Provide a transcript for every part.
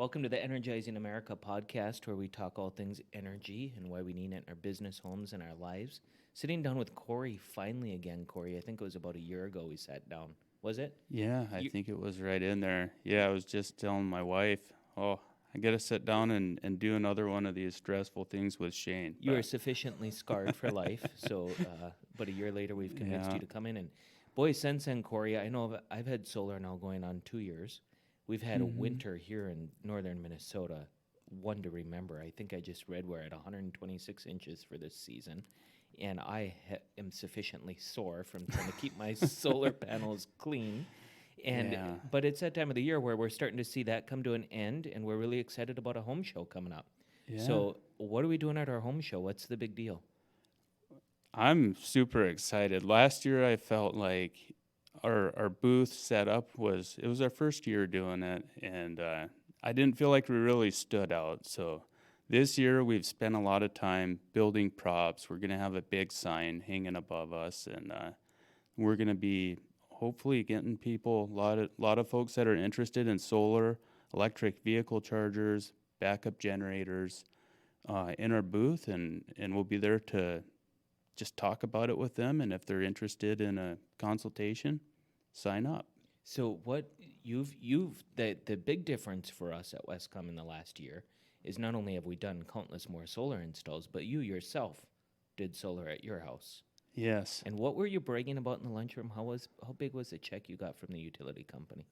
Welcome to the Energizing America podcast, where we talk all things energy and why we need it in our business, homes, and our lives. Sitting down with Cory finally again. Cory, I think it was about a year ago we sat down. Was it? Yeah, I You, think it was right in there. Yeah, I was just telling my wife, I got to sit down and do another one of these stressful things with Shane. you are sufficiently scarred for life, so but a year later we've convinced Yeah. you to come in. And boy, since then, Cory, I know I've had solar now going on 2 years. We've had a hmm winter here in northern Minnesota, one to remember. I think I just read we're at 126 inches for this season. And I am sufficiently sore from trying to keep my solar panels clean. And Yeah. but it's that time of the year where we're starting to see that come to an end, and we're really excited about a home show coming up. Yeah. So, what are we doing at our home show? What's the big deal? I'm super excited. Last year I felt like our booth setup it was our first year doing it, and I didn't feel like we really stood out. So this year we've spent a lot of time building props. We're going to have a big sign hanging above us, and we're going to be hopefully getting people, a lot of folks that are interested in solar, electric vehicle chargers, backup generators in our booth, and we'll be there to just talk about it with them. And if they're interested in a consultation, sign up. So, what you've the big difference for us at Wescom in the last year is not only have we done countless more solar installs, but you yourself did solar at your house. Yes. And what were you bragging about in the lunchroom? How big was the check you got from the utility company?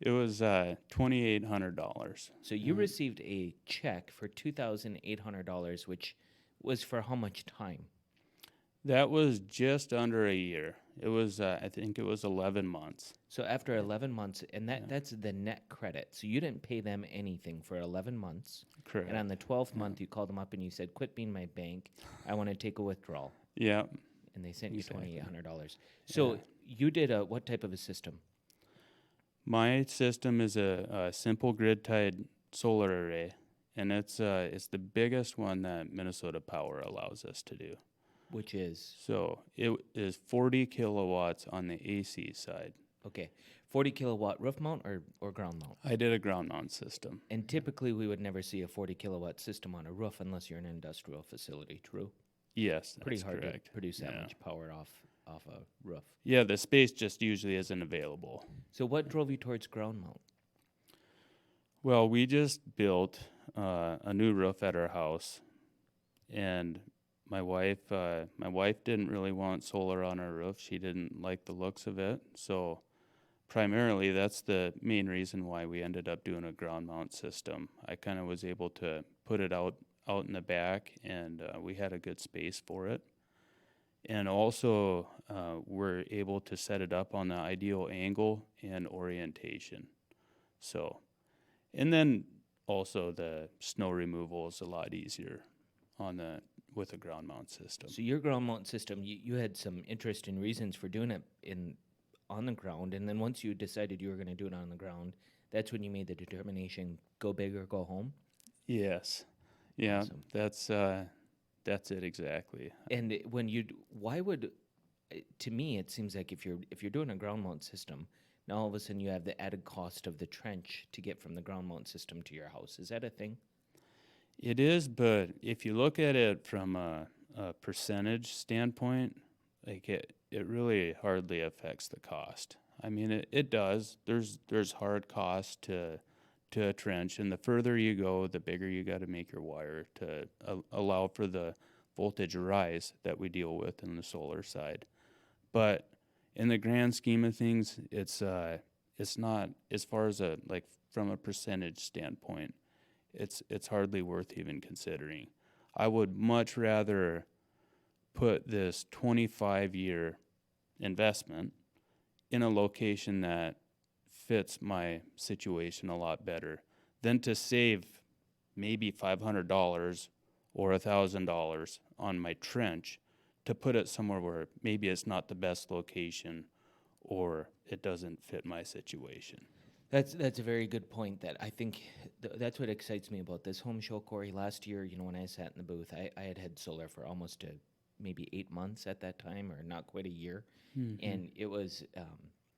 It was $2,800. So you received a check for $2,800, which was for how much time? That was just under a year. It was, I think it was 11 months. So after 11 months, and Yeah. that's the net credit. So you didn't pay them anything for 11 months. Correct. And on the 12th month, you called them up and you said, "Quit being my bank. I want to take a withdrawal." Yeah. And they sent Exactly. you $2,800. So you did what type of a system? My system is a simple grid-tied solar array, and it's the biggest one that Minnesota Power allows us to do. Which is, So it is 40 kilowatts on the AC side. okay, 40 kilowatt roof mount or ground mount? I did a ground mount system. And typically we would never see a 40 kilowatt system on a roof unless you're in an industrial facility, true? Yes, that's Pretty hard correct. to produce that Yeah. much power off a roof. Yeah, the space just usually isn't available. So what drove you towards ground mount? Well, we just built a new roof at our house, and my wife didn't really want solar on our roof. She didn't like the looks of it. So primarily, that's the main reason why we ended up doing a ground mount system. I kind of was able to put it out in the back, and we had a good space for it. And also, we're able to set it up on the ideal angle and orientation. So, and then also the snow removal is a lot easier with a ground mount system. So your ground mount system, you had some interesting reasons for doing it on the ground, and then once you decided you were going to do it on the ground, that's when you made the determination: go big or go home. Yes, yeah, Awesome. that's it exactly. And to me it seems like if you're doing a ground mount system, now all of a sudden you have the added cost of the trench to get from the ground mount system to your house. Is that a thing? It is, but if you look at it from a percentage standpoint, like it really hardly affects the cost. I mean, it does. There's hard cost to a trench, and the further you go, the bigger you got to make your wire to allow for the voltage rise that we deal with in the solar side. But in the grand scheme of things, it's not, as far as from a percentage standpoint, it's hardly worth even considering. I would much rather put this 25-year investment in a location that fits my situation a lot better than to save maybe $500 or $1,000 on my trench to put it somewhere where maybe it's not the best location or it doesn't fit my situation. That's a very good point. That I think that's what excites me about this home show, Cory. Last year, when I sat in the booth, I had solar for maybe 8 months at that time, or not quite a year, Mm-hmm. and it was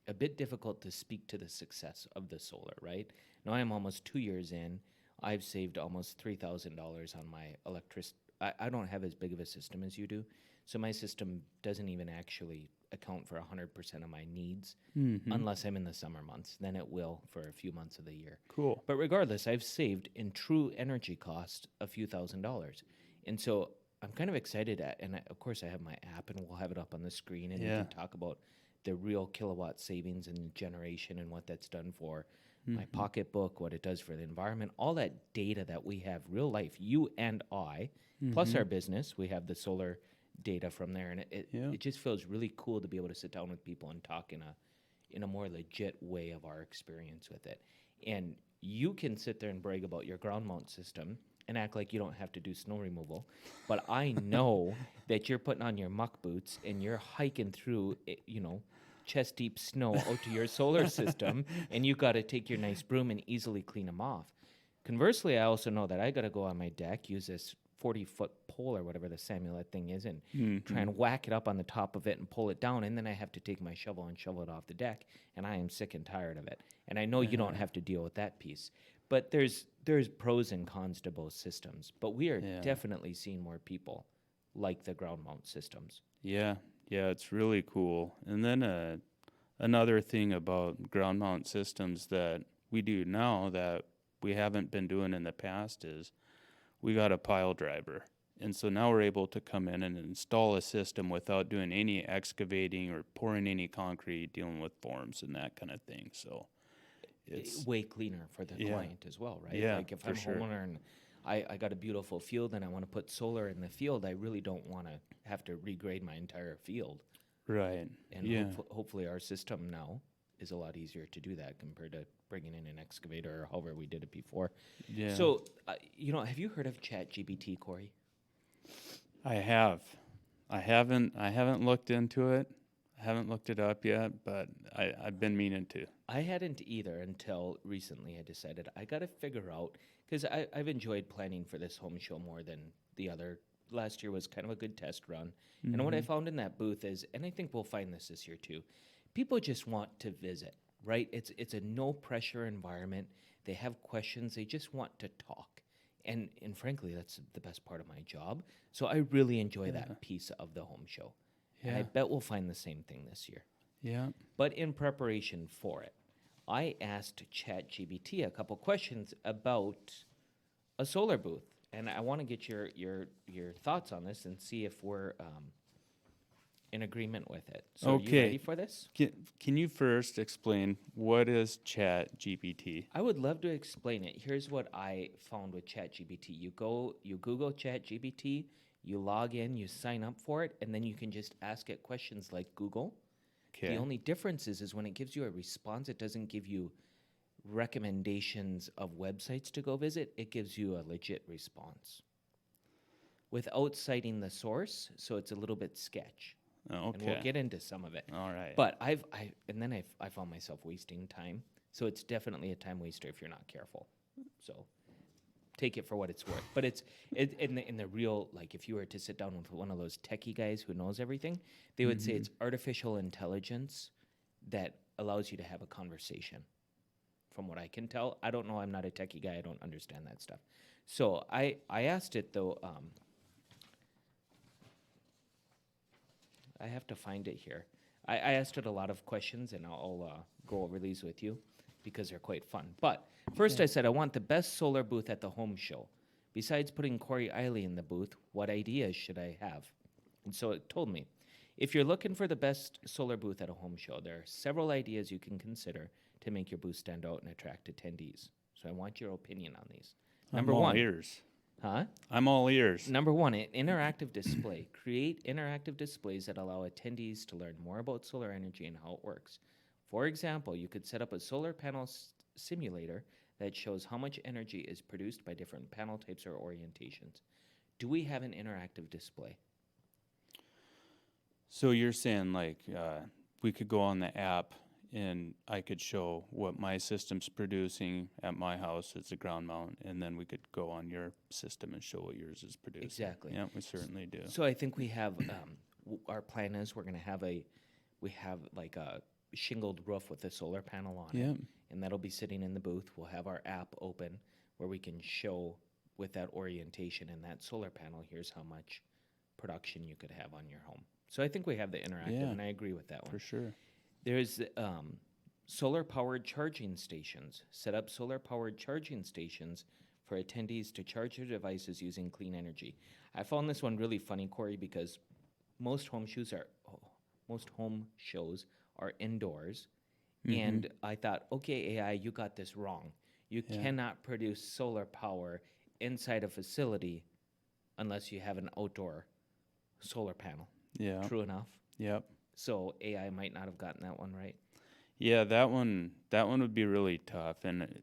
a bit difficult to speak to the success of the solar, right? Now I'm almost 2 years in. I've saved almost $3,000 on my electricity. I don't have as big of a system as you do, so my system doesn't even actually account for 100% of my needs unless I'm in the summer months. Then it will for a few months of the year. Cool. But regardless, I've saved in true energy cost a few $1,000s. And so I'm kind of excited of course I have my app and we'll have it up on the screen and we Yeah. can talk about the real kilowatt savings and generation and what that's done for my pocketbook, what it does for the environment, all that data that we have real life, you and I, plus our business, we have the solar data from there. And it just feels really cool to be able to sit down with people and talk in a more legit way of our experience with it. And you can sit there and brag about your ground mount system and act like you don't have to do snow removal. But I know that you're putting on your muck boots and you're hiking through, chest deep snow out to your solar system, and you got to take your nice broom and easily clean them off. Conversely, I also know that I got to go on my deck, use this 40-foot pole or whatever the Samuelette thing is, and try and whack it up on the top of it and pull it down, and then I have to take my shovel and shovel it off the deck, and I am sick and tired of it. And I know you don't have to deal with that piece. But there's pros and cons to both systems. But we are definitely seeing more people like the ground mount systems. Yeah, it's really cool. And then another thing about ground mount systems that we do now that we haven't been doing in the past is we got a pile driver. And so now we're able to come in and install a system without doing any excavating or pouring any concrete, dealing with forms and that kind of thing. So it's way cleaner for the client as well, right? Yeah, Like if for I'm a sure. homeowner and I got a beautiful field and I want to put solar in the field, I really don't want to have to regrade my entire field. right. And hopefully our system now is a lot easier to do that compared to bringing in an excavator or however we did it before. Yeah. So, have you heard of ChatGPT, Cory? I have. I haven't looked into it. I haven't looked it up yet, but I've been meaning to. I hadn't either until recently. I decided I got to figure out, because I've enjoyed planning for this home show more than the other. Last year was kind of a good test run. And what I found in that booth is, and I think we'll find this year too, people just want to visit, right? It's a no pressure environment. They have questions. They just want to talk. And frankly, that's the best part of my job. So I really enjoy that piece of the home show. And I bet we'll find the same thing this year. Yeah. But in preparation for it, I asked ChatGPT a couple questions about a solar booth. And I want to get your thoughts on this and see if we're in agreement with it. So are you Okay. ready for this? Can you first explain what is ChatGPT? I would love to explain it. Here's what I found with ChatGPT. You Google ChatGPT, you log in, you sign up for it, and then you can just ask it questions like Google. Okay. The only difference is when it gives you a response, it doesn't give you recommendations of websites to go visit. It gives you a legit response without citing the source, so it's a little bit sketch. Okay. And we'll get into some of it. All right. But I found myself wasting time. So it's definitely a time waster if you're not careful. So take it for what it's worth. But it's in the real, like if you were to sit down with one of those techie guys who knows everything, they would say it's artificial intelligence that allows you to have a conversation. From what I can tell, I don't know. I'm not a techie guy. I don't understand that stuff. So I asked it though. I have to find it here. I asked it a lot of questions, and I'll go over these with you because they're quite fun. But first, I said I want the best solar booth at the home show. Besides putting Cory Aili in the booth, what ideas should I have? And so it told me, if you're looking for the best solar booth at a home show, there are several ideas you can consider to make your booth stand out and attract attendees. So I want your opinion on these. Number I'm all one. ears. Huh? I'm all ears. Number one, an interactive display. Create interactive displays that allow attendees to learn more about solar energy and how it works. For example, you could set up a solar panel simulator that shows how much energy is produced by different panel types or orientations. Do we have an interactive display? So you're saying like we could go on the app and I could show what my system's producing at my house as a ground mount, and then we could go on your system and show what yours is producing. Exactly. Yeah, we certainly do. So I think we have our plan is we're going to have like shingled roof with a solar panel on Yeah. it, and that'll be sitting in the booth. We'll have our app open where we can show with that orientation and that solar panel, here's how much production you could have on your home. So I think we have the interactive, Yeah. and I agree with that one. For sure. There's solar-powered charging stations. Set up solar-powered charging stations for attendees to charge their devices using clean energy. I found this one really funny, Corey, because most home shows are indoors, and I thought, okay, AI, you got this wrong. You Yeah. cannot produce solar power inside a facility unless you have an outdoor solar panel. Yeah. True enough. Yep. So AI might not have gotten that one right. Yeah, that one would be really tough. And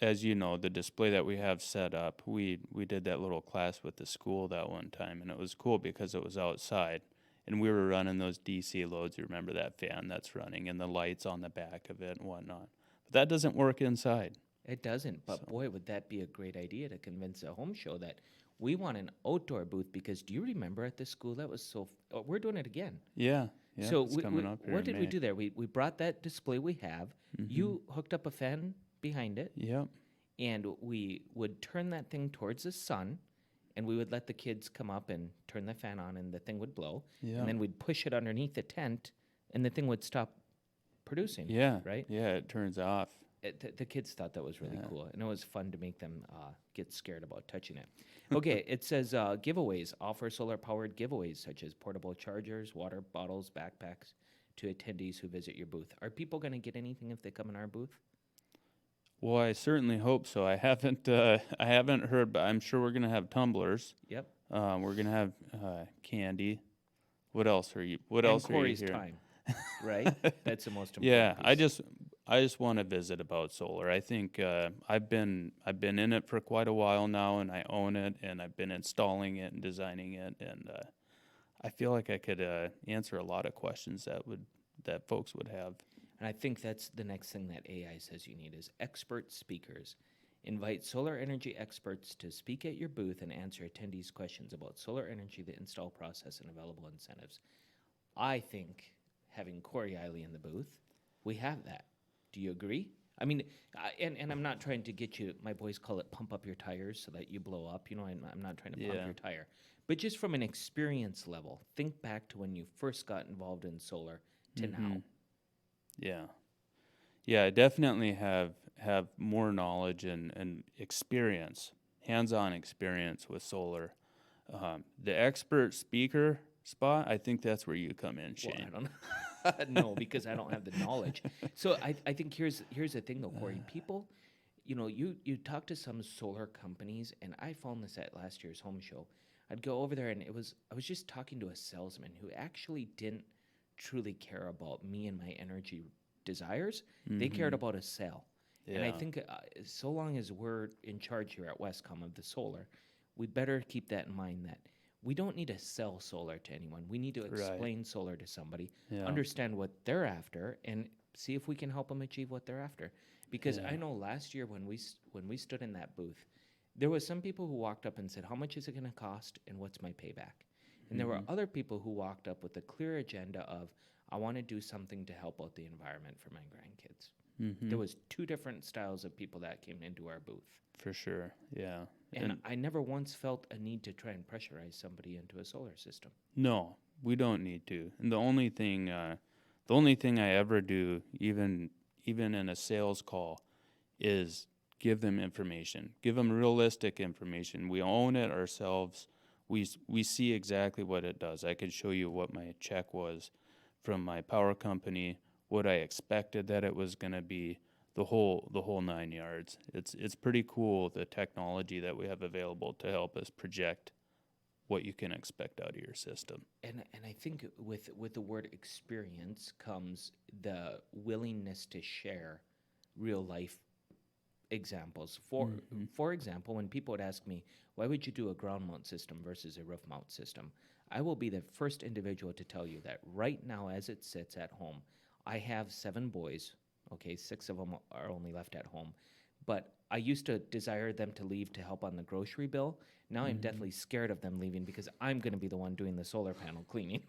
as you know, the display that we have set up, we did that little class with the school that one time, and it was cool because it was outside, and we were running those DC loads. You remember that fan that's running and the lights on the back of it and whatnot. But that doesn't work inside. It doesn't, but boy, would that be a great idea to convince a home show that we want an outdoor booth, because do you remember at the school that was we're doing it again. Yeah. Yeah. So it's coming up here what in did we May. do there? We brought that display we have. You hooked up a fan behind it, Yep. and we would turn that thing towards the sun, and we would let the kids come up and turn the fan on, and the thing would blow. Yeah. And then we'd push it underneath the tent, and the thing would stop producing. Yeah. Right? Yeah, it turns off. The kids thought that was really Yeah. cool, and it was fun to make them get scared about touching it. Okay, it says giveaways. Offer solar-powered giveaways such as portable chargers, water bottles, backpacks to attendees who visit your booth. Are people going to get anything if they come in our booth? Well, I certainly hope so. I haven't heard, but I'm sure we're gonna have tumblers. Yep. We're gonna have candy. What else are you? What And else Corey's are you hearing? time, right? That's the most important. Yeah, piece. I just want to visit about solar. I think I've been in it for quite a while now, and I own it, and I've been installing it and designing it, and I feel like I could answer a lot of questions that folks would have. And I think that's the next thing that AI says you need is expert speakers. Invite solar energy experts to speak at your booth and answer attendees' questions about solar energy, the install process, and available incentives. I think having Cory Aili in the booth, we have that. Do you agree? I mean, and I'm not trying to get you, my boys call it pump up your tires so that you blow up. You know, I'm not trying to pump Yeah. your tire. But just from an experience level, think back to when you first got involved in solar to now. Yeah. Yeah, I definitely have more knowledge and experience, hands-on experience with solar. The expert speaker spot, I think that's where you come in, Well, Shane. I don't know. No, because I don't have the knowledge. So I think here's the thing though, Corey. People, you know, you talk to some solar companies, and I found this at last year's home show. I'd go over there, and I was just talking to a salesman who actually didn't truly care about me and my energy desires. They cared about a sale. And I Yeah. think so long as we're in charge here at Wescom of the solar, we better keep that in mind that we don't need to sell solar to anyone. We need to Right. explain solar to somebody, Yeah. understand what they're after, and see if we can help them achieve what they're after. Because I Yeah. know last year when we stood in that booth, there was some people who walked up and said, "How much is it going to cost, and what's my payback?" And there were other people who walked up with a clear agenda of, "I want to do something to help out the environment for my grandkids." There was two different styles of people that came into our booth. For sure. Yeah. And I never once felt a need to try and pressurize somebody into a solar system. No, we don't need to. And the only thing I ever do, even in a sales call, is give them information. Give them realistic information. We own it ourselves. We see exactly what it does. I could show you what my check was from my power company, what I expected that it was going to be, the whole 9 yards. It's pretty cool, the technology that we have available to help us project what you can expect out of your system. And I think with the word experience comes the willingness to share real life examples. For example, when people would ask me, why would you do a ground mount system versus a roof mount system? I will be the first individual to tell you that right now, as it sits at home, I have 7 boys. Okay, 6 of them are only left at home. But I used to desire them to leave to help on the grocery bill. Now I'm definitely scared of them leaving because I'm going to be the one doing the solar panel cleaning.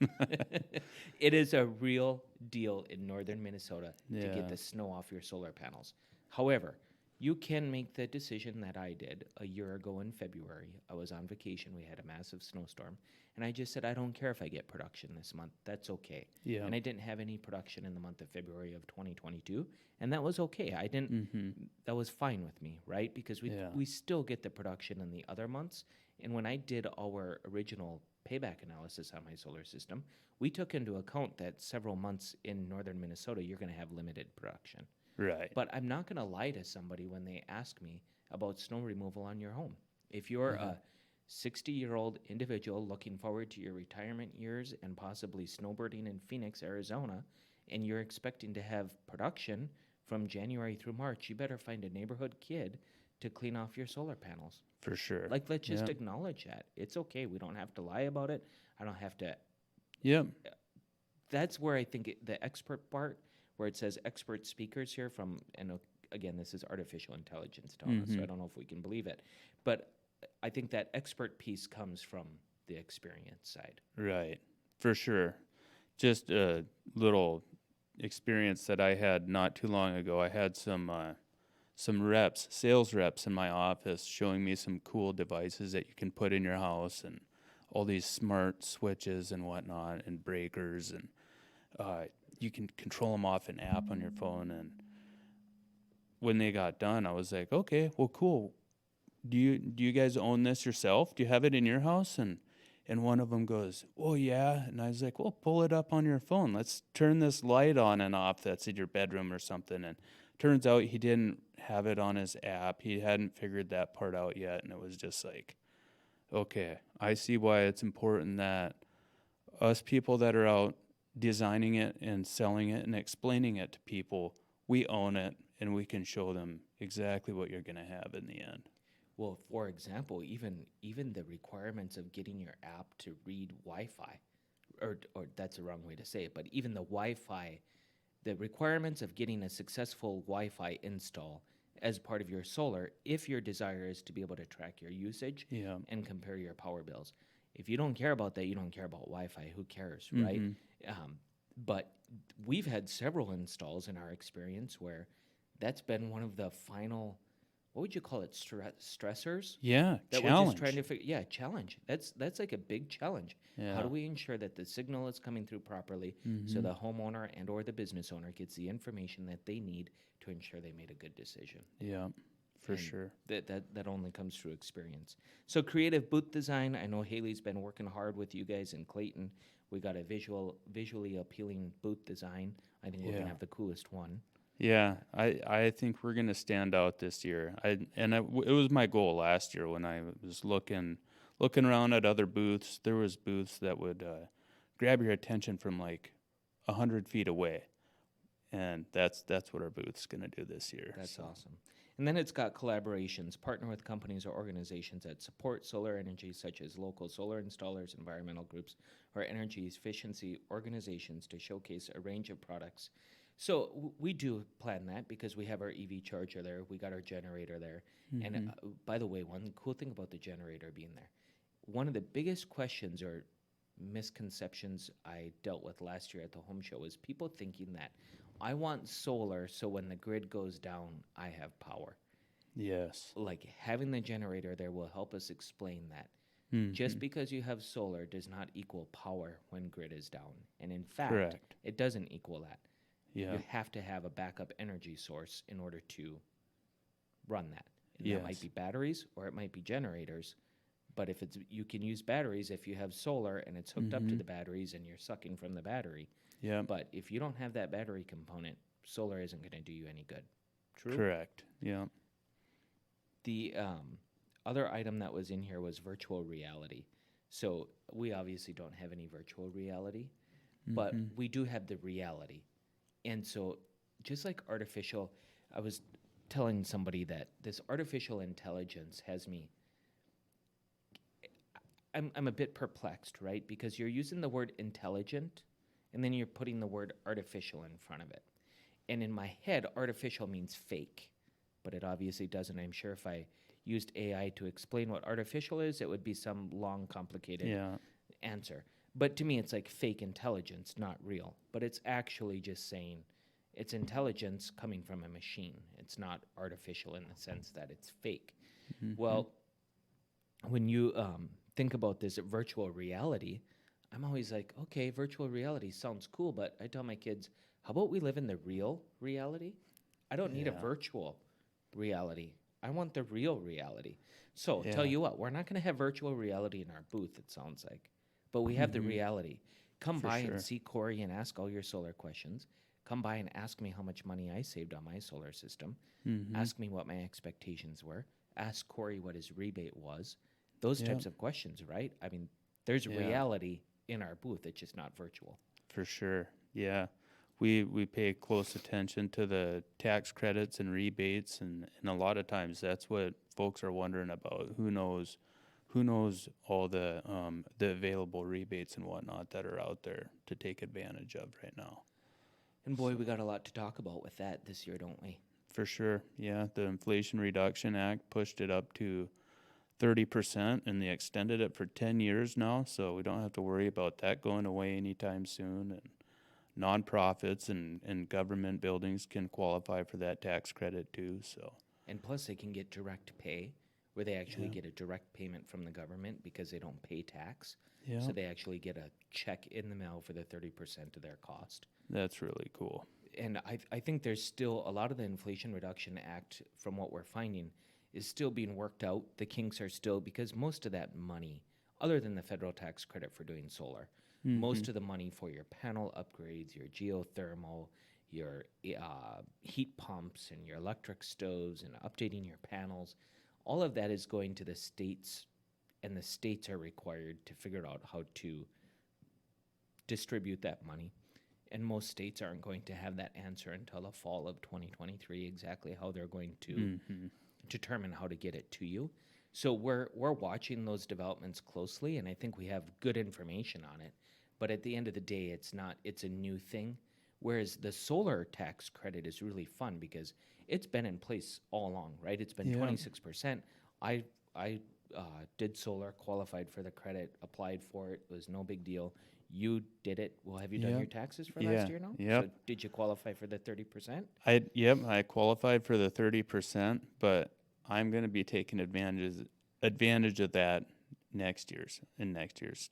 It is a real deal in northern Minnesota to get Yeah. the snow off your solar panels. However, you can make the decision that I did a year ago in February. I was on vacation. We had a massive snowstorm. And I just said, I don't care if I get production this month. That's okay. Yeah. And I didn't have any production in the month of February of 2022. And that was okay. I didn't, Mm-hmm. that was fine with me, right? Because Yeah. we still get the production in the other months. And when I did our original payback analysis on my solar system, we took into account that several months in northern Minnesota, you're going to have limited production. Right. But I'm not going to lie to somebody when they ask me about snow removal on your home. If you're a 60-year-old individual looking forward to your retirement years and possibly snowbirding in Phoenix, Arizona, and you're expecting to have production from January through March, you better find a neighborhood kid to clean off your solar panels. For sure. Like, let's just Yep. acknowledge that. It's okay. We don't have to lie about it. I don't have to. Yep. That's where I think the expert part, where it says expert speakers here from, and again, this is artificial intelligence telling us, so I don't know if we can believe it. But I think that expert piece comes from the experience side. Right. For sure. Just a little experience that I had not too long ago. I had some reps, sales reps in my office showing me some cool devices that you can put in your house and all these smart switches and whatnot and breakers, and you can control them off an app on your phone. And when they got done, I was like, okay, well, cool. Do you guys own this yourself? Do you have it in your house? And one of them goes, oh, yeah. And I was like, well, pull it up on your phone. Let's turn this light on and off that's in your bedroom or something. And turns out he didn't have it on his app. He hadn't figured that part out yet. And it was just like, okay, I see why it's important that us people that are out designing it and selling it and explaining it to people, we own it and we can show them exactly what you're going to have in the end. Well, for example, even the requirements of getting your app to read Wi-Fi, or that's the wrong way to say it, but even the Wi-Fi, the requirements of getting a successful Wi-Fi install as part of your solar, if your desire is to be able to track your usage Yeah. and compare your power bills. If you don't care about that, you don't care about Wi-Fi. Who cares, right? But we've had several installs in our experience where that's been one of the final, what would you call it, stressors? Yeah. That Challenge. we're just trying to figure. Yeah, challenge. That's like a big challenge. Yeah. How do we ensure that the signal is coming through properly so the homeowner and or the business owner gets the information that they need to ensure they made a good decision? Yeah, for And sure. That only comes through experience. So creative booth design. I know Haley's been working hard with you guys in Clayton. We got a visually appealing booth design. I think we're Yeah. gonna have the coolest one. Yeah, I think we're gonna stand out this year. It was my goal last year when I was looking around at other booths. There was booths that would grab your attention from like 100 feet away, and that's what our booth's gonna do this year. That's so. awesome. And then it's got collaborations. Partner with companies or organizations that support solar energy, such as local solar installers, environmental groups, or energy efficiency organizations to showcase a range of products. So we do plan that because we have our EV charger there. We got our generator there. And by the way, one cool thing about the generator being there, one of the biggest questions or misconceptions I dealt with last year at the home show was people thinking that I want solar so when the grid goes down, I have power. Yes. Like having the generator there will help us explain that. Just because you have solar does not equal power when grid is down. And in fact, Correct. it doesn't equal that. Yeah. You have to have a backup energy source in order to run that. And that might Yes. be batteries or it might be generators. But if it's you can use batteries if you have solar and it's hooked up to the batteries and you're sucking from the battery. Yeah. But if you don't have that battery component, solar isn't going to do you any good. True? Correct. Yeah. The other item that was in here was virtual reality. So we obviously don't have any virtual reality, but we do have the reality. And so just like artificial, I was telling somebody that this artificial intelligence has me, I'm a bit perplexed, right? Because you're using the word intelligent and then you're putting the word artificial in front of it. And in my head, artificial means fake. but it obviously doesn't. I'm sure if I used AI to explain what artificial is, it would be some long, complicated Yeah. answer. But to me, it's like fake intelligence, not real. But it's actually just saying it's intelligence coming from a machine. It's not artificial in the sense that it's fake. Well, when you think about this virtual reality, I'm always like, okay, virtual reality sounds cool, but I tell my kids, how about we live in the real reality? I don't need a Yeah. virtual reality. I want the real reality. So tell Yeah. you what, we're not going to have virtual reality in our booth, it sounds like, but we have the reality. Come For by sure. and see Cory and ask all your solar questions. Come by and ask me how much money I saved on my solar system. Ask me what my expectations were. Ask Cory what his rebate was. Those Yep. types of questions, right? I mean, there's Yeah. reality in our booth. It's just not virtual. For sure. Yeah. We pay close attention to the tax credits and rebates, and a lot of times that's what folks are wondering about. Who knows all the available rebates and whatnot that are out there to take advantage of right now. And boy, we got a lot to talk about with that this year, don't we? For sure. Yeah. The Inflation Reduction Act pushed it up to 30%, and they extended it for 10 years now, so we don't have to worry about that going away anytime soon. And nonprofits and government buildings can qualify for that tax credit too. So And plus, they can get direct pay, where they actually Yeah. get a direct payment from the government because they don't pay tax. yeah, So they actually get a check in the mail for the 30% of their cost. that's really cool. And I think there's still a lot of the Inflation Reduction Act, from what we're finding, is still being worked out. The kinks are still, because most of that money, other than the federal tax credit for doing solar, most of the money for your panel upgrades, your geothermal, your heat pumps, and your electric stoves, and updating your panels, all of that is going to the states, and the states are required to figure out how to distribute that money. And most states aren't going to have that answer until the fall of 2023, exactly how they're going to determine how to get it to you. So we're watching those developments closely, and I think we have good information on it. But at the end of the day, it's a new thing. Whereas the solar tax credit is really fun because it's been in place all along, right? It's been Yeah. 26%. I did solar, qualified for the credit, applied for it. It was no big deal. You did it. Well, have you done Yep. your taxes for Yeah. last year now? Yep. So did you qualify for the 30%? I qualified for the 30%, but I'm going to be taking advantage of that next year's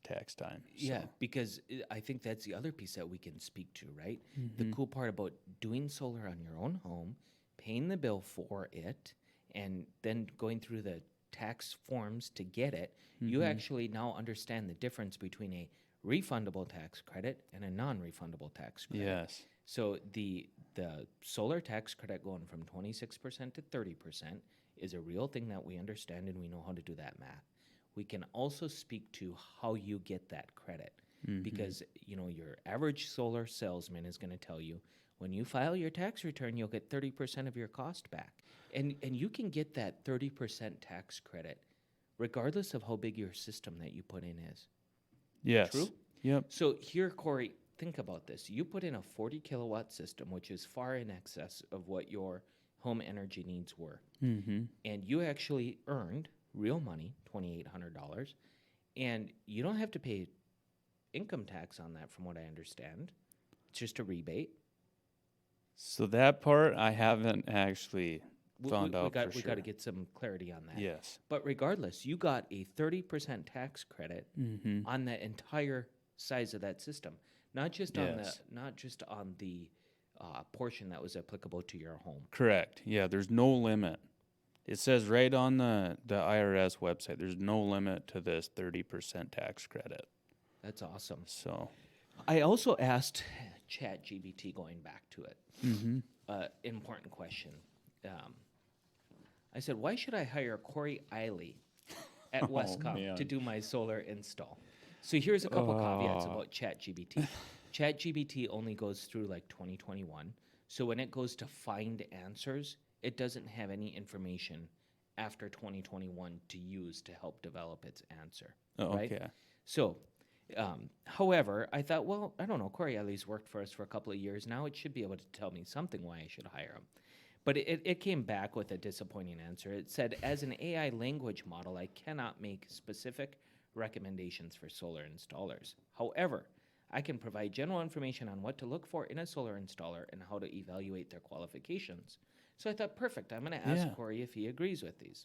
tax time. Yeah, So, because I think that's the other piece that we can speak to, right? The cool part about doing solar on your own home, paying the bill for it, and then going through the tax forms to get it, you actually now understand the difference between a refundable tax credit and a non-refundable tax credit. yes. So the solar tax credit going from 26% to 30% is a real thing that we understand, and we know how to do that math. We can also speak to how you get that credit, because your average solar salesman is going to tell you when you file your tax return, you'll get 30% of your cost back, and you can get that 30% tax credit regardless of how big your system that you put in is. Yes. True? Yep. So here, Cory, think about this. You put in a 40 kilowatt system, which is far in excess of what your home energy needs were. Mm-hmm. And you actually earned real money, $2,800. And you don't have to pay income tax on that, from what I understand. It's just a rebate. So that part I haven't actually found out for We sure. got to get some clarity on that. Yes. But regardless, you got a 30% tax credit Mm-hmm. on the entire size of that system, not just Yes. on the portion that was applicable to your home. Correct. Yeah, there's no limit. It says right on the IRS website, there's no limit to this 30% tax credit. That's awesome. So, I also asked ChatGPT, going back to it, mm-hmm. important question. I said, why should I hire Cory Aili at Wescom man. to do my solar install? So here's a couple caveats about ChatGPT. ChatGPT only goes through like 2021. So when it goes to find answers, it doesn't have any information after 2021 to use to help develop its answer. Oh, right? okay. So, however, I thought, well, I don't know, Cory Aili's worked for us for a couple of years now. It should be able to tell me something why I should hire him. But it came back with a disappointing answer. It said, as an AI language model, I cannot make specific recommendations for solar installers. However, I can provide general information on what to look for in a solar installer and how to evaluate their qualifications. So I thought, perfect, I'm going to ask Yeah. Cory if he agrees with these.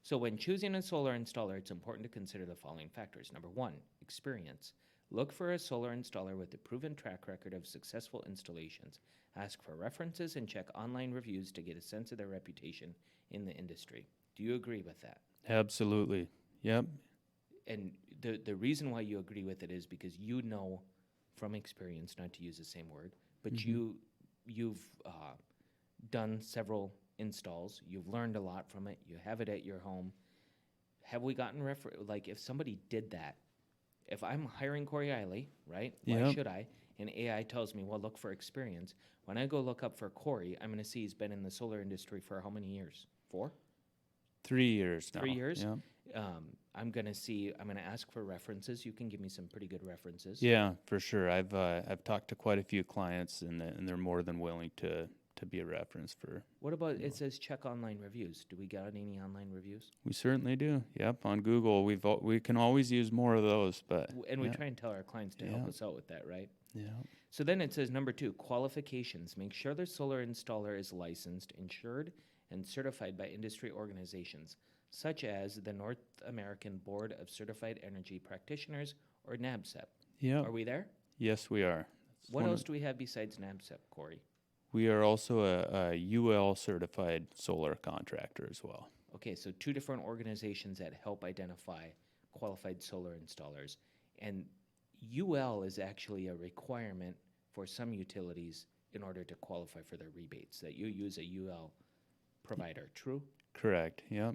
So when choosing a solar installer, it's important to consider the following factors. Number one, experience. Look for a solar installer with a proven track record of successful installations. Ask for references and check online reviews to get a sense of their reputation in the industry. Do you agree with that? Absolutely. Yep. And the reason why you agree with it is because you know from experience, not to use the same word, but you've done several installs. You've learned a lot from it. You have it at your home. Have we gotten like if somebody did that, if I'm hiring Cory Aili, right? Why Yep. should I? And AI tells me, well, look for experience. When I go look up for Cory, I'm going to see he's been in the solar industry for how many years? 4? 3 years now. 3 years? Yep. I'm going to ask for references. You can give me some pretty good references. Yeah, for sure. I've talked to quite a few clients, and they're more than willing to be a reference for. What about, it says check online reviews. Do we got any online reviews? We certainly do. Yep, on Google, we can always use more of those, but And we yeah. try and tell our clients to help us out with that, right? Yeah. So then it says number 2, qualifications. Make sure the solar installer is licensed, insured, and certified by industry organizations, such as the North American Board of Certified Energy Practitioners, or NABCEP. Yeah. Are we there? Yes, we are. What else do we have besides NABCEP, Cory? We are also a UL certified solar contractor as well. Okay, so 2 different organizations that help identify qualified solar installers. And UL is actually a requirement for some utilities in order to qualify for their rebates, that you use a UL provider, true? Correct. Yep.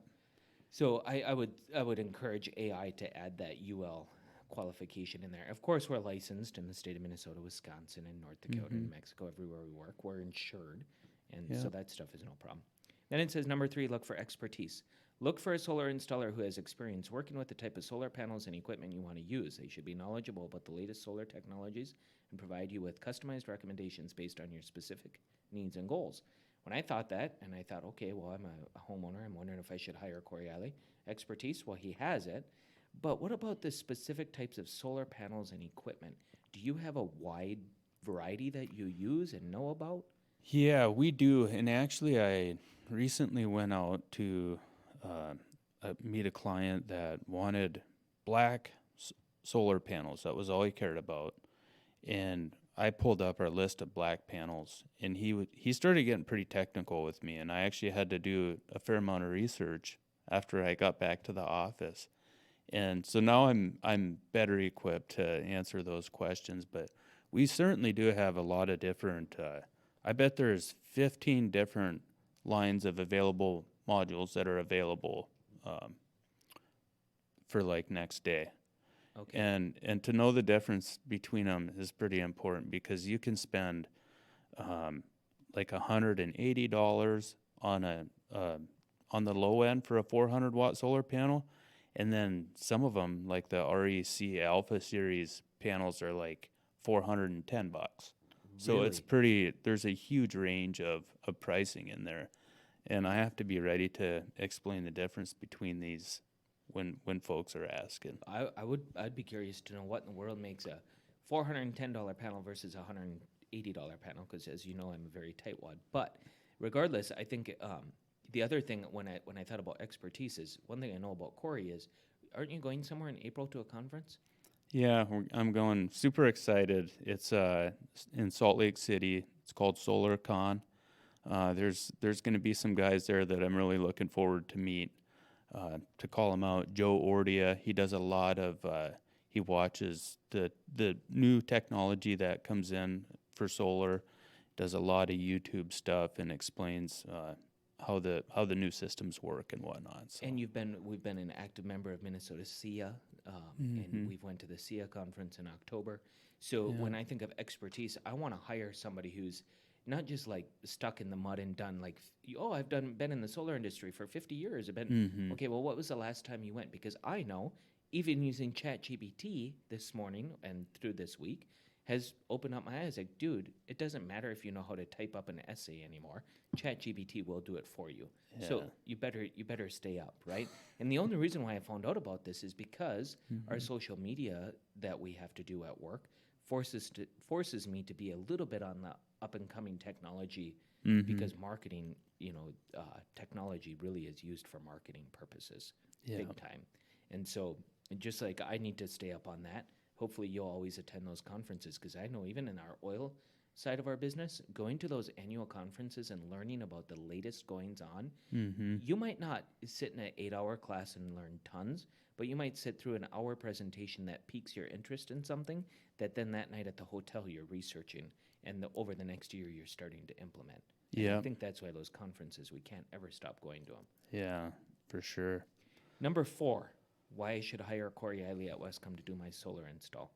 So I would encourage AI to add that UL qualification in there. Of course, we're licensed in the state of Minnesota, Wisconsin, and North Dakota, New Mexico, everywhere we work. We're insured, and so that stuff is no problem. Then it says number 3, look for expertise. Look for a solar installer who has experience working with the type of solar panels and equipment you want to use. They should be knowledgeable about the latest solar technologies and provide you with customized recommendations based on your specific needs and goals. When I thought that, and I thought, okay, well, I'm a homeowner. I'm wondering if I should hire Cory Aili. Expertise, well, he has it. But what about the specific types of solar panels and equipment? Do you have a wide variety that you use and know about? Yeah, we do. And actually, I recently went out to meet a client that wanted black solar panels. That was all he cared about. And I pulled up our list of black panels, and he started getting pretty technical with me. And I actually had to do a fair amount of research after I got back to the office. And so now I'm better equipped to answer those questions. But we certainly do have a lot of different. I bet there's 15 different lines of available modules that are available for like next day. Okay. And to know the difference between them is pretty important, because you can spend like $180 on the low end for a 400 watt solar panel, and then some of them, like the REC Alpha Series panels, are like $410. So it's pretty. There's a huge range of pricing in there, and I have to be ready to explain the difference between these when folks are asking. I'd be curious to know what in the world makes a $410 panel versus a $180 panel, because as you know, I'm a very tightwad. But regardless, I think the other thing when I thought about expertise is, one thing I know about Cory is, aren't you going somewhere in April to a conference? Yeah, I'm going. Super excited. It's in Salt Lake City. It's called SolarCon. There's going to be some guys there that I'm really looking forward to meet. To call him out, Joe Ordia. He does a lot of. He watches the new technology that comes in for solar. Does a lot of YouTube stuff and explains how the new systems work and whatnot. So. And we've been an active member of Minnesota SIA, and we've went to the SIA conference in October. So when I think of expertise, I want to hire somebody who's not just like stuck in the mud and done like, I've been in the solar industry for 50 years. I've been okay. Well, what was the last time you went? Because I know, even using ChatGPT this morning and through this week, has opened up my eyes. Like, dude, it doesn't matter if you know how to type up an essay anymore. ChatGPT will do it for you. So you better stay up, right? And the only reason why I found out about this is because our social media that we have to do at work forces me to be a little bit on the up and coming technology, because marketing, technology really is used for marketing purposes, big time. And so, just like I need to stay up on that, hopefully you'll always attend those conferences, because I know even in our oil side of our business, going to those annual conferences and learning about the latest goings on, you might not sit in an 8-hour class and learn tons, but you might sit through an hour presentation that piques your interest in something that then that night at the hotel you're researching, and over the next year you're starting to implement. And I think that's why those conferences, we can't ever stop going to them. Yeah, for sure. Number 4, why I should hire Cory Aili at Wescom to do my solar install.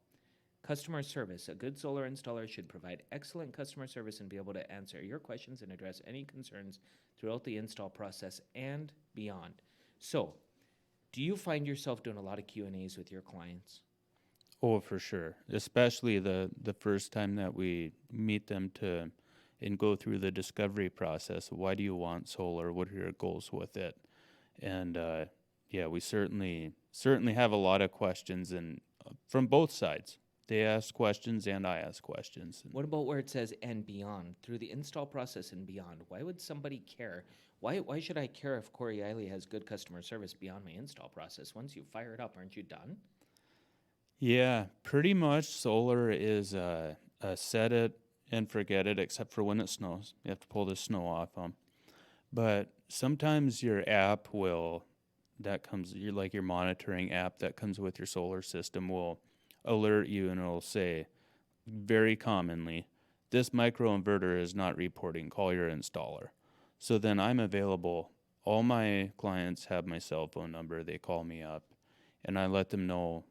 Customer service. A good solar installer should provide excellent customer service and be able to answer your questions and address any concerns throughout the install process and beyond. So, do you find yourself doing a lot of Q&As with your clients? Oh, for sure. Especially the first time that we meet them and go through the discovery process. Why do you want solar? What are your goals with it? And we certainly have a lot of questions, and from both sides. They ask questions and I ask questions. What about where it says and beyond? Through the install process and beyond. Why would somebody care? Why should I care if Cory Aili has good customer service beyond my install process? Once you fire it up, aren't you done? Yeah, pretty much solar is a set it and forget it, except for when it snows. You have to pull the snow off them. But sometimes your app your monitoring app that comes with your solar system will alert you, and it'll say very commonly, this microinverter is not reporting, call your installer. So then I'm available. All my clients have my cell phone number. They call me up, and I let them know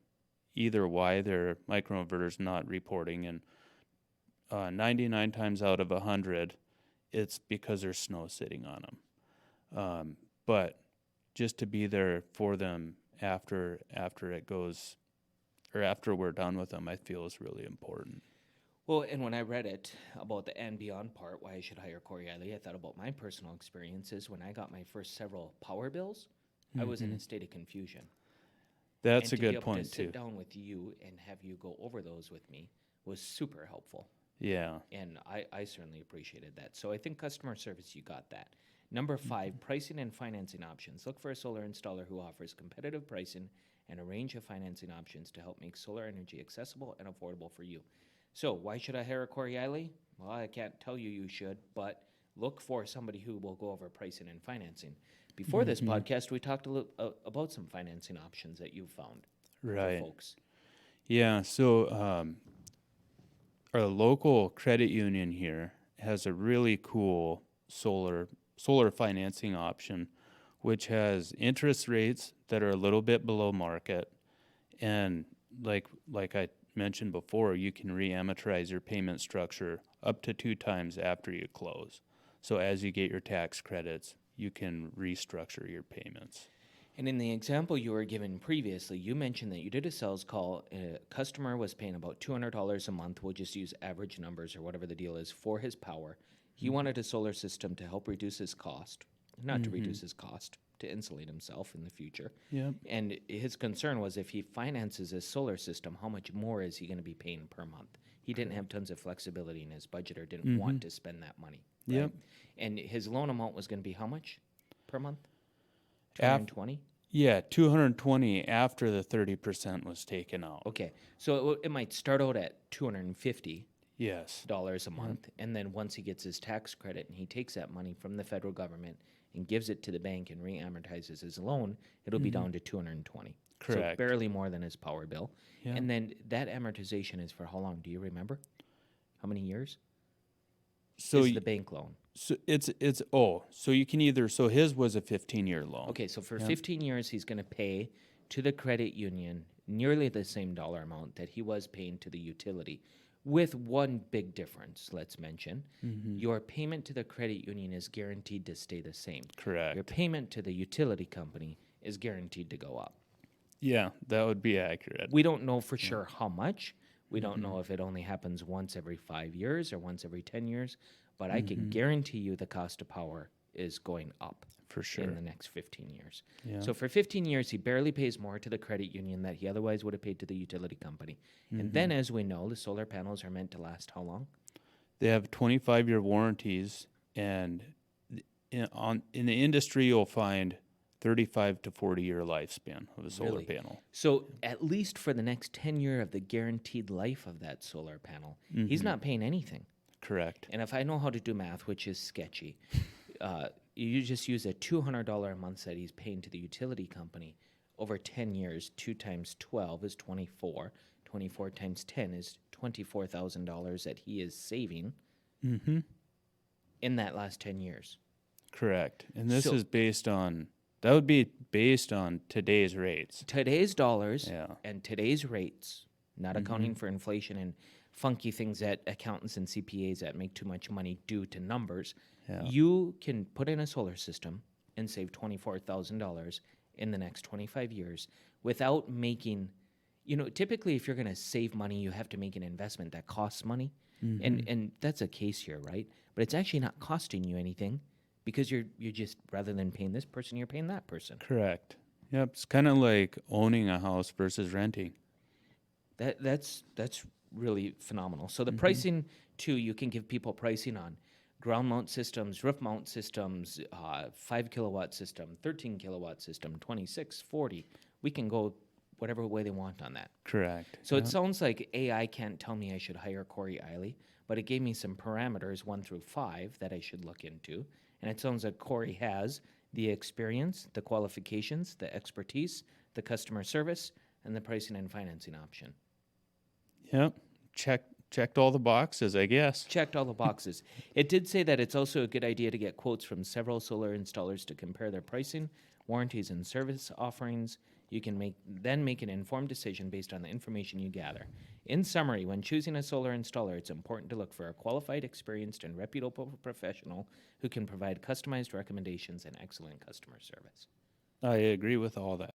either why their microinverter's not reporting, and 99 times out of 100, it's because there's snow sitting on them. But just to be there for them after it goes, or after we're done with them, I feel is really important. Well, and when I read it about the and beyond part, why I should hire Cory Aili, I thought about my personal experiences. When I got my first several power bills, I was in a state of confusion. That's And a good to be able point to sit too. down with you and have you go over those with me was super helpful. Yeah. And I certainly appreciated that. So I think customer service, you got that. Number 5, pricing and financing options. Look for a solar installer who offers competitive pricing and a range of financing options to help make solar energy accessible and affordable for you. So why should I hire Cory Aili? Well, I can't tell you should, but look for somebody who will go over pricing and financing. Before this podcast, we talked a little about some financing options that you've found Right. for folks. Yeah. So our local credit union here has a really cool solar financing option, which has interest rates that are a little bit below market, and like I mentioned before, you can re-amortize your payment structure up to 2 times after you close. So as you get your tax credits, you can restructure your payments. And in the example you were given previously, you mentioned that you did a sales call. A customer was paying about $200 a month. We'll just use average numbers or whatever the deal is for his power. He wanted a solar system to help reduce his cost, not to reduce his cost, to insulate himself in the future. Yep. And his concern was if he finances a solar system, how much more is he going to be paying per month? He didn't have tons of flexibility in his budget or didn't want to spend that money. Right? Yep. And his loan amount was going to be how much per month? Af- 220? Yeah, 220 after the 30% was taken out. Okay, so it might start out at $250 Yes. a month, and then once he gets his tax credit and he takes that money from the federal government and gives it to the bank and re-amortizes his loan, it'll be down to $220. Correct. So barely more than his power bill. Yeah. And then that amortization is for how long? Do you remember? How many years? So is the bank loan? So so you can either, so his was a 15-year loan. Okay, so for 15 years, he's going to pay to the credit union nearly the same dollar amount that he was paying to the utility, with one big difference, let's mention. Your payment to the credit union is guaranteed to stay the same. Correct. Your payment to the utility company is guaranteed to go up. Yeah, that would be accurate. We don't know for sure how much, We don't know if it only happens once every 5 years or once every 10 years, but I can guarantee you the cost of power is going up For sure. in the next 15 years. Yeah. So for 15 years, he barely pays more to the credit union that he otherwise would have paid to the utility company. And then, as we know, the solar panels are meant to last how long? They have 25-year warranties, and in the industry, you'll find 35 to 40-year lifespan of a solar Really? panel. So at least for the next 10 year of the guaranteed life of that solar panel, he's not paying anything. Correct. And if I know how to do math, which is sketchy, you just use a $200 a month that he's paying to the utility company over 10 years. 2 times 12 is 24. 24 times 10 is $24,000 that he is saving in that last 10 years. Correct. And this So- is that would be based on today's rates. Today's dollars Yeah. and today's rates, not accounting for inflation and funky things that accountants and CPAs that make too much money do to numbers, Yeah. you can put in a solar system and save $24,000 in the next 25 years without making, typically if you're going to save money, you have to make an investment that costs money. And that's a case here, right? But it's actually not costing you anything because you're just, rather than paying this person, you're paying that person. Correct. Yep. It's kind of like owning a house versus renting. That's really phenomenal. So the pricing too, you can give people pricing on ground mount systems, roof mount systems, 5 kilowatt system, 13 kilowatt system, 26, 40. We can go whatever way they want on that. Correct. So it sounds like AI can't tell me I should hire Cory Aili, but it gave me some parameters 1 through 5 that I should look into. And it sounds like Cory has the experience, the qualifications, the expertise, the customer service, and the pricing and financing option. Yep. Checked all the boxes, I guess. Checked all the boxes. It did say that it's also a good idea to get quotes from several solar installers to compare their pricing, warranties, and service offerings. You can then make an informed decision based on the information you gather. In summary, when choosing a solar installer, it's important to look for a qualified, experienced, and reputable professional who can provide customized recommendations and excellent customer service. I agree with all that.